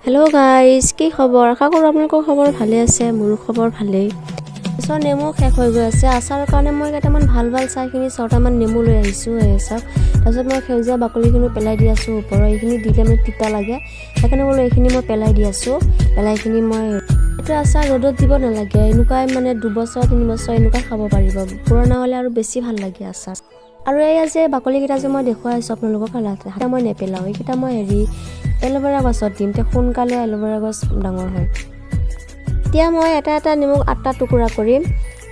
hello guys কি খবৰ আশা কৰো আপোনালোকৰ খবৰ ভালে আছে মোৰ খবৰ ভালেই সো নেমু শেষ হৈ গৈ আছে আচাৰৰ কাৰণে মই কেইটামান ভাল চাইখিনি 6টা মান নেমু লৈ আহিছো এসব তাৰপিছত মই খেউজা বাকলিখিনি পেলাই দি আছো ওপৰৰ এইখিনি দিলে মানে তিতা লাগে সেইকাৰণে মই এইখিনি মই পেলাই দি আছো পেলাইখিনি মই এটা আচাৰ ৰ'দত দিব নালাগে এনেকুৱাই মানে 2 বছৰ 3 বছৰ এনেকুৱা খাব পাৰিব পুৰণা হলে আৰু বেছি ভাল লাগে আচাৰ আৰু এই যে বাকলি কিটা যে মই দেখুৱাইছো আপোনালোকক কালাতে হাতে মই নেপেলাও এইকিটা মই হেৰি এল'ভেৰা গছত দিম তে সোনকালে এল'ভেৰা গছ ডাঙৰ হয় এতিয়া মই এটা নিমখ 8টা টুকুৰা কৰিম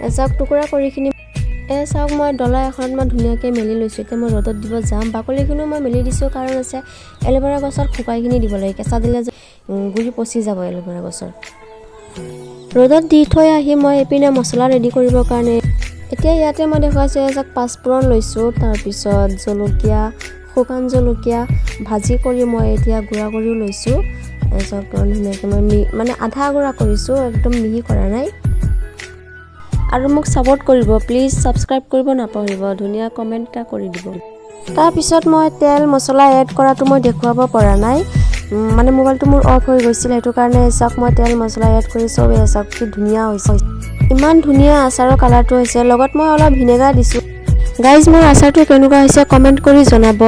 এসব টুকুৰা কৰিখিনি এসব মই ডলা এখনত মই ধুনীয়াকৈ মেলি লৈছো এতিয়া মই ৰ'দত দিব যাম বাকলিখিনি মই মেলি দিছো কাৰণ আছে এল'ভেৰা গছৰ খুকাইখিনি দিব লাগে কেঁচা দিলে গুৰি পচি যাব এল'ভেৰা গছৰ ৰ'দত দি থৈ আহি মই এপিনে মছলা ৰেডি কৰিবৰ কাৰণে এতিয়া ইয়াতে মই দেখাইছো এসব পাঁচফোৰণ লৈছো তাৰ পিছত জলকীয়া শুকান জলকীয়া ভাজি কৰি মই এতিয়া গুড়া কৰিও লৈছো এসব ধুনীয়াকৈ মই মানে আধা গুড়া কৰিছো একদম মিহি কৰা নাই আৰু মোক সাপোৰ্ট কৰিব প্লিজ সাবস্ক্ৰাইব কৰিব নাপাহৰিব ধুনীয়া কমেন্ট এটা কৰি দিব তাৰ পিছত মই তেল মছলা এড কৰাটো মই দেখুৱাব পৰা নাই মানে মোবাইলটো মোৰ অফ হৈ গৈছিল এটো কাৰণে এসব মই তেল মছলা এড কৰিছো এসব কি ধুনীয়া হৈছে ইমান ধুনীয়া আচাৰৰ কালাৰটো হৈছে লগত মই অলপ ভিনেগাৰ দিছো গাইজ মোৰ আচাৰটো কেনেকুৱা হৈছে কমেন্ট কৰি জনাব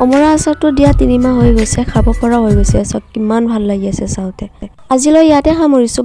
অমৰা আচাৰটো দিয়া 3 মাহ হৈ গৈছে খাব পৰা হৈ গৈছে সব কিমান ভাল লাগি আছে চাওতে আজিলৈ ইয়াতে সামৰিছো